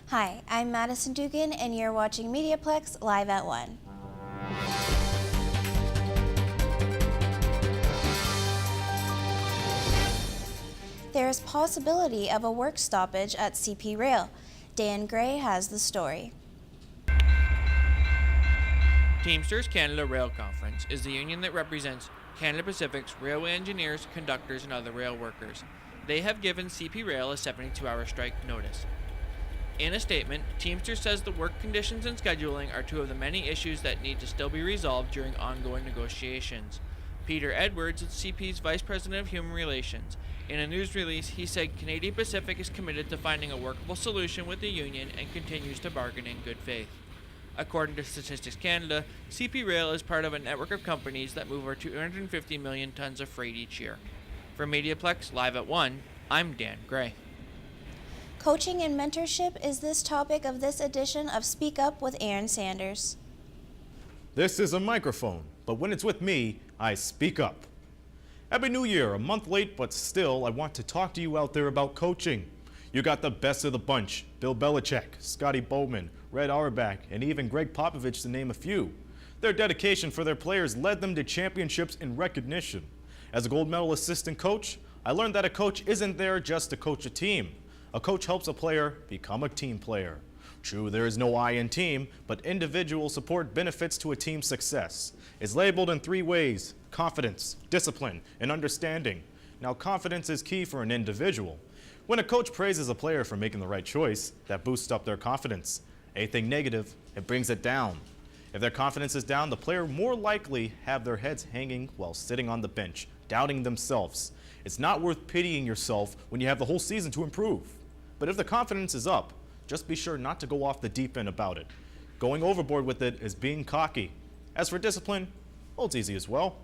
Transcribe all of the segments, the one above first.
Hi, I'm Madison Duggan, and you're watching Mediaplex live at 1. There is possibility of a work stoppage at CP Rail. Dan Gray has the story. Teamsters Canada Rail Conference is the union that represents Canada Pacific's railway engineers, conductors, and other rail workers. They have given CP Rail a 72-hour strike notice. In a statement, Teamsters says the work conditions and scheduling are two of the many issues that need to still be resolved during ongoing negotiations. Peter Edwards is CP's Vice President of Human Relations. In a news release, he said Canadian Pacific is committed to finding a workable solution with the union and continues to bargain in good faith. According to Statistics Canada, CP Rail is part of a network of companies that move over 250 million tons of freight each year. For Mediaplex Live at 1, I'm Dan Gray. Coaching and mentorship is this topic of this edition of Speak Up with Aaron Sanders. This is a microphone, but when it's with me, I speak up. Happy New Year, a month late, but still, I want to talk to you out there about coaching. You got the best of the bunch, Bill Belichick, Scotty Bowman, Red Auerbach, and even Greg Popovich to name a few. Their dedication for their players led them to championships and recognition. As a gold medal assistant coach, I learned that a coach isn't there just to coach a team. A coach helps a player become a team player. True, there is no I in team, but individual support benefits to a team's success. It's labeled in 3 ways: confidence, discipline, and understanding. Now, confidence is key for an individual. When a coach praises a player for making the right choice, that boosts up their confidence. Anything negative, it brings it down. If their confidence is down, the player more likely have their heads hanging while sitting on the bench, doubting themselves. It's not worth pitying yourself when you have the whole season to improve. But if the confidence is up, just be sure not to go off the deep end about it. Going overboard with it is being cocky. As for discipline, well, it's easy as well.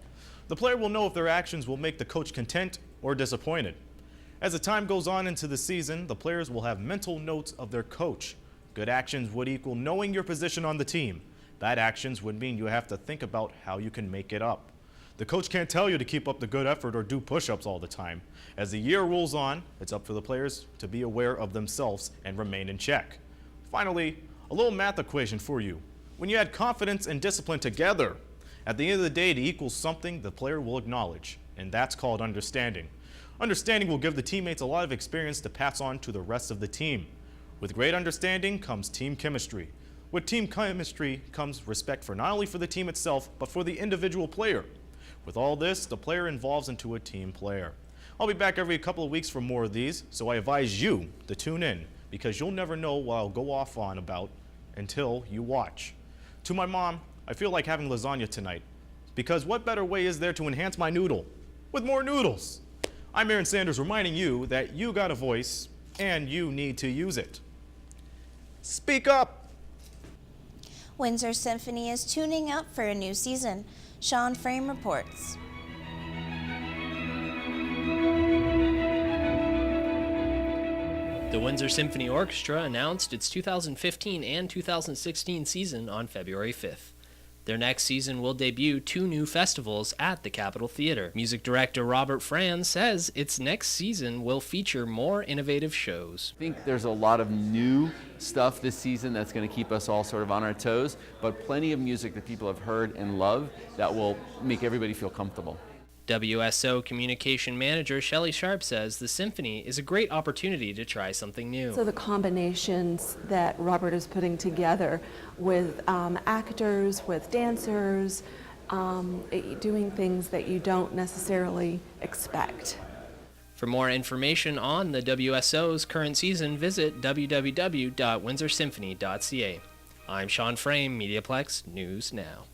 The player will know if their actions will make the coach content or disappointed. As the time goes on into the season, the players will have mental notes of their coach. Good actions would equal knowing your position on the team. Bad actions would mean you have to think about how you can make it up. The coach can't tell you to keep up the good effort or do push-ups all the time. As the year rolls on, it's up for the players to be aware of themselves and remain in check. Finally, a little math equation for you. When you add confidence and discipline together, at the end of the day, it equals something the player will acknowledge, and that's called understanding. Understanding will give the teammates a lot of experience to pass on to the rest of the team. With great understanding comes team chemistry. With team chemistry comes respect for not only for the team itself, but for the individual player. With all this, the player evolves into a team player. I'll be back every couple of weeks for more of these, so I advise you to tune in, because you'll never know what I'll go off on about until you watch. To my mom, I feel like having lasagna tonight, because what better way is there to enhance my noodle with more noodles? I'm Aaron Sanders reminding you that you got a voice and you need to use it. Speak up! Windsor Symphony is tuning up for a new season. Sean Frame reports. The Windsor Symphony Orchestra announced its 2015 and 2016 season on February 5th. Their next season will debut 2 new festivals at the Capitol Theater. Music director Robert Franz says its next season will feature more innovative shows. I think there's a lot of new stuff this season that's going to keep us all sort of on our toes, but plenty of music that people have heard and love that will make everybody feel comfortable. WSO Communication Manager Shelley Sharp says the symphony is a great opportunity to try something new. So the combinations that Robert is putting together with actors, with dancers, doing things that you don't necessarily expect. For more information on the WSO's current season, visit www.windsorsymphony.ca. I'm Sean Frame, Mediaplex News Now.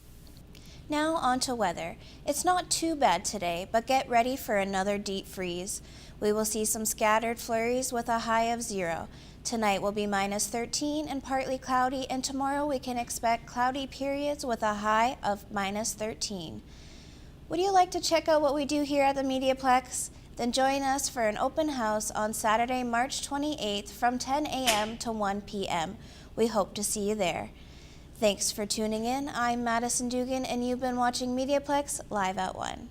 Now on to weather. It's not too bad today, but get ready for another deep freeze. We will see some scattered flurries with a high of 0. Tonight will be -13 and partly cloudy, and tomorrow we can expect cloudy periods with a high of -13. Would you like to check out what we do here at the Mediaplex? Then join us for an open house on Saturday, March 28th from 10 a.m. to 1 p.m. We hope to see you there. Thanks for tuning in. I'm Madison Duggan, and you've been watching Mediaplex Live at 1.